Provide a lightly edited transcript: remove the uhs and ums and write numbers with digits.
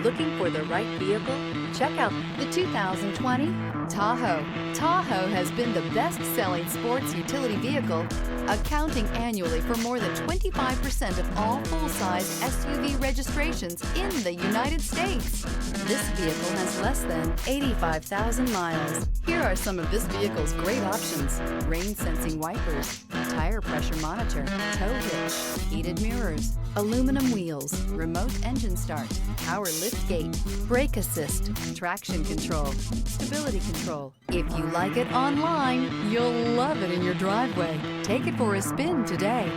Looking for the right vehicle? Check out the 2020 Tahoe. Tahoe has been the best-selling sports utility vehicle, accounting annually for more than 25% of all full-size SUV registrations in the United States. This vehicle has less than 85,000 miles. Here are some of this vehicle's great options: rain-sensing wipers, tire pressure monitor, tow hitch, heated mirrors, aluminum wheels, remote engine start, power lift gate, brake assist, traction control, stability control. If you like it online, you'll love it in your driveway. Take it for a spin today.